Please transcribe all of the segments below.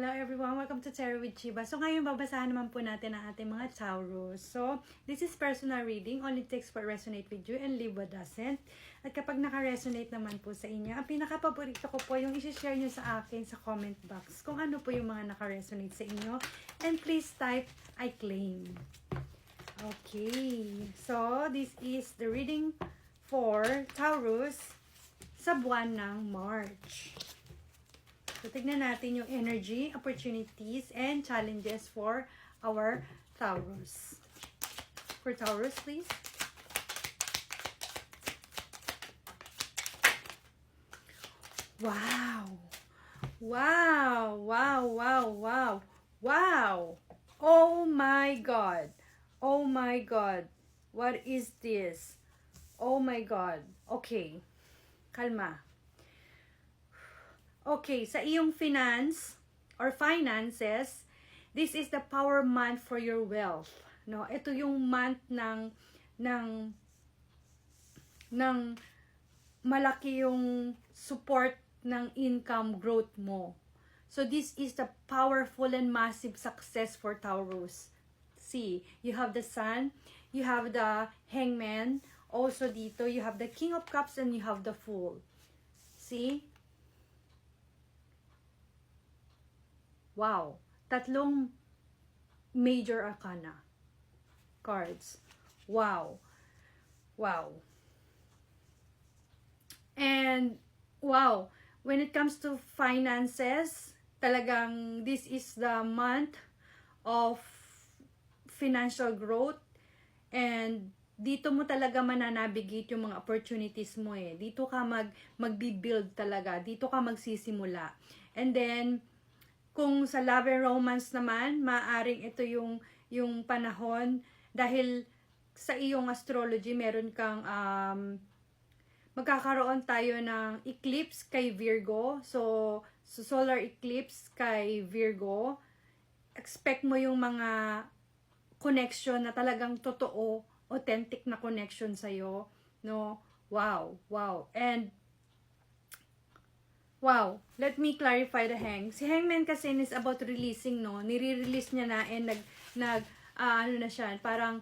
Hello everyone, welcome to Tarot with Chiba. So ngayon babasahan naman po natin ang ating mga Taurus. So this is personal reading, only takes what resonate with you and leave what doesn't. At kapag naka-resonate naman po sa inyo, ang pinaka-paborito ko po yung i-share nyo sa akin sa comment box kung ano po yung mga naka-resonate sa inyo. And please type, I claim. Okay, so this is the reading for Taurus sa buwan ng March. So, tignan natin yung energy, opportunities, and challenges for our Taurus. For Taurus, please. Wow! Wow! Wow! Wow! Wow! Wow! Oh my God! Oh my God! What is this? Oh my God! Okay. Kalma. Okay, sa iyong finance or finances, this is the power month for your wealth. No, ito yung month ng malaki yung support ng income growth mo. So this is the powerful and massive success for Taurus. See, you have the Sun, you have the Hangman, also dito you have the King of Cups and you have the Fool. See? Wow, tatlong major arcana cards. Wow. Wow. And wow, when it comes to finances, talagang this is the month of financial growth, and dito mo talaga mananavigate yung mga opportunities mo eh. Dito ka magbi-build talaga, dito ka magsisimula. And then kung sa love and romance naman, maaring ito yung panahon dahil sa iyong astrology meron kang magkakaroon tayo ng eclipse kay Virgo. So solar eclipse kay Virgo. Expect mo yung mga connection na talagang totoo, authentic na connection sa'yo. No? Wow, wow. And wow, let me clarify the hang. Si Hangman kasi is about releasing, no? Nire-release niya na and ano na siya, parang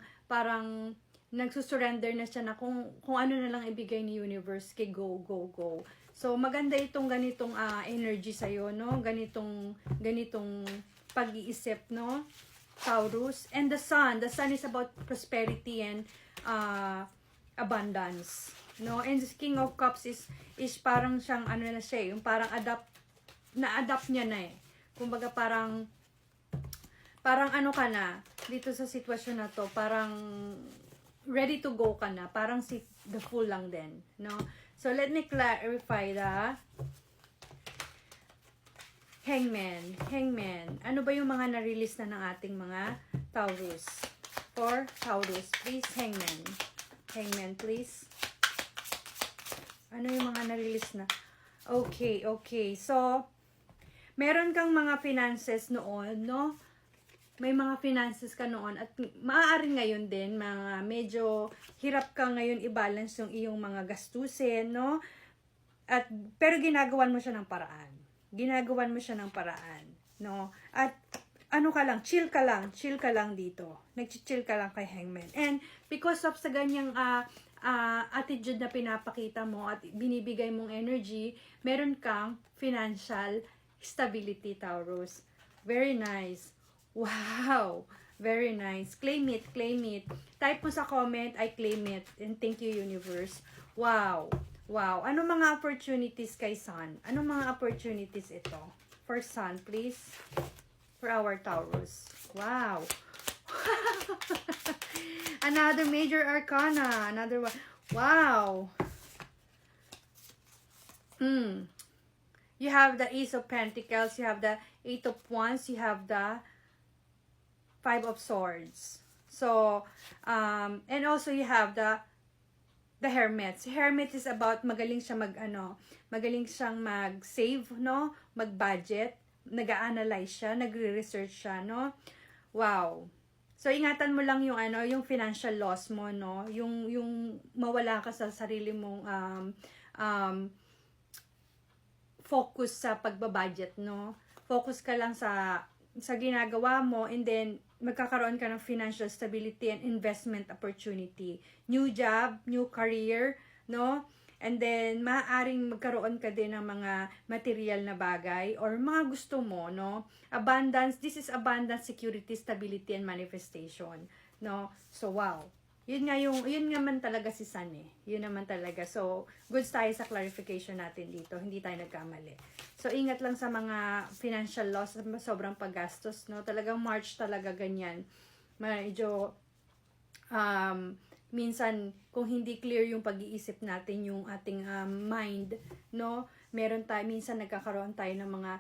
nagsusurrender na siya na kung ano na lang ibigay ni universe kay go. So maganda itong ganitong energy sa iyo, no? Ganitong pag-iisip, no? Taurus. And the sun is about prosperity and abundance. No, and the King of Cups is parang siyang ano na siya, yung parang na-adapt niya na eh. Kumbaga parang ano ka na dito sa sitwasyon na to, parang ready to go ka na, parang si the Fool lang din, no? So let me clarify the Hangman. Ano ba yung mga na-release na ng ating mga Taurus? For Taurus, please, Hangman, please. Ano yung mga na-release na? Okay. So, meron kang mga finances noon, no? May mga finances ka noon at maaaring ngayon din, mga medyo hirap ka ngayon i-balance yung iyong mga gastusin, no? Pero ginagawan mo siya ng paraan. No? At ano ka lang, chill ka lang dito. Nag-chill ka lang kay Hangman. And because of sa ganyang attitude na pinapakita mo at binibigay mong energy, meron kang financial stability, Taurus. Very nice. Wow! Very nice. Claim it. Type mo sa comment, I claim it. And thank you, universe. Wow! Anong mga opportunities kay Sun? Anong mga opportunities ito? For Sun, please. For our Taurus. Wow! Another major arcana. Another one. Wow. You have the Ace of Pentacles. You have the Eight of Wands. You have the Five of Swords. So, and also you have the Hermit. Si Hermit is about magaling siyang mag-save, no? Mag-budget. Nag-a-analyze siya. Nagre-research siya, no? Wow. So ingatan mo lang yung yung financial loss mo, no? Yung mawala ka sa sarili mong focus sa pagbabudget, no? focus ka lang sa ginagawa mo, and then magkakaroon ka ng financial stability and investment opportunity. New job, new career, no? And then, maaaring magkaroon ka din ng mga material na bagay or mga gusto mo, no? Abundance, this is abundance, security, stability, and manifestation, no? So, wow. Yun nga man talaga si Sun eh. Yun naman talaga. So, goods tayo sa clarification natin dito. Hindi tayo nagkamali. So, ingat lang sa mga financial loss, sobrang paggastos, no? Talagang March talaga ganyan. Medyo, minsan, kung hindi clear yung pag-iisip natin, yung ating mind, no? Meron tayo, minsan nagkakaroon tayo ng mga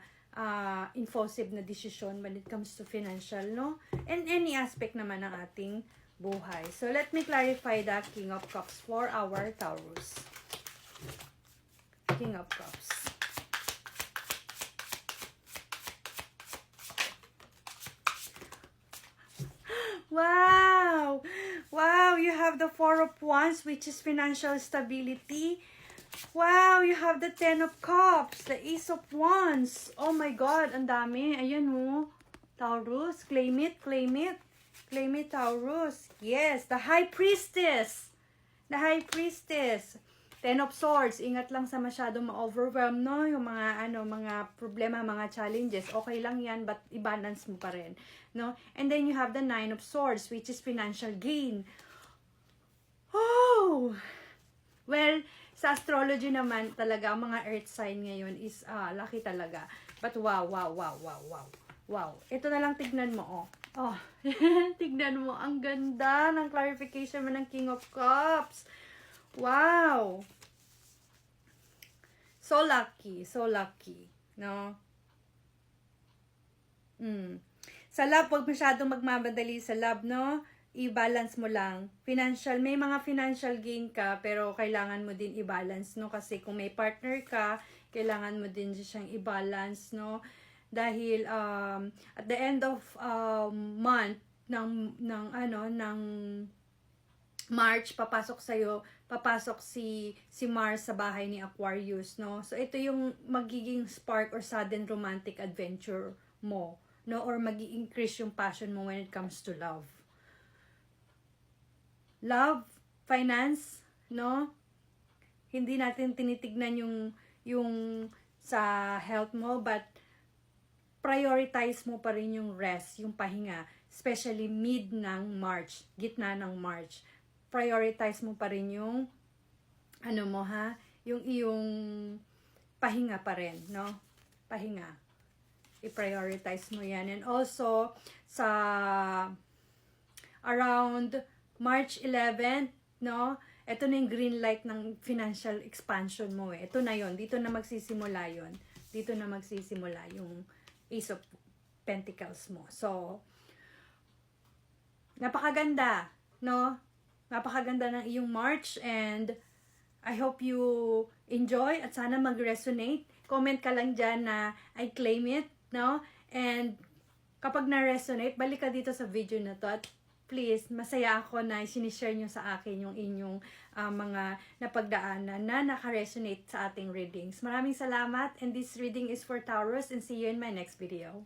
impulsive na decision when it comes to financial, no? And any aspect naman ng ating buhay. So, let me clarify the King of Cups for our Taurus. King of Cups. Wow! Wow, you have the Four of Wands, which is financial stability. Wow, you have the Ten of Cups, the Ace of Wands. Oh my God, ang dami. Ayan mo. Taurus, claim it, claim it. Claim it, Taurus. Yes, the High Priestess. The High Priestess. Ten of Swords. Ingat lang sa masyadong ma-overwhelm, no? Yung mga problema, mga challenges. Okay lang yan, but i-balance mo pa rin, no? And then you have the Nine of Swords, which is financial gain. Oh! Well, sa astrology naman talaga, ang mga earth sign ngayon is lucky talaga. But wow, wow, wow, wow, wow. Wow. Ito na lang, tignan mo, oh. Oh, tignan mo, ang ganda ng clarification mo ng King of Cups. Wow! So lucky, no? Sa love, huwag masyadong magmamadali sa love, no? I-balance mo lang. Financial, may mga financial gain ka, pero kailangan mo din i-balance, no? Kasi kung may partner ka, kailangan mo din siyang i-balance, no? Dahil at the end of month ng March, papasok si Mars sa bahay ni Aquarius, no? So ito yung magiging spark or sudden romantic adventure mo, no? Or magi-increase yung passion mo when it comes to love. Love, finance, no? Hindi natin tinitignan yung sa health mo, but prioritize mo pa rin yung rest, yung pahinga, especially mid ng March, gitna ng March. Prioritize mo pa rin yung yung iyong pahinga pa rin, no? Pahinga. I-prioritize mo yan. And also sa around March 11, no? Ito na yung green light ng financial expansion mo eh. Ito na yon. Dito na magsisimula yon. Dito na magsisimula yung Ace of Pentacles mo. So, napakaganda, no? Napakaganda ng iyong March, and I hope you enjoy at sana mag-resonate. Comment ka lang dyan na I claim it, no? And kapag na-resonate, balik ka dito sa video na to at please, masaya ako na sinishare nyo sa akin yung inyong mga napagdaanan na naka-resonate sa ating readings. Maraming salamat, and this reading is for Taurus, and see you in my next video.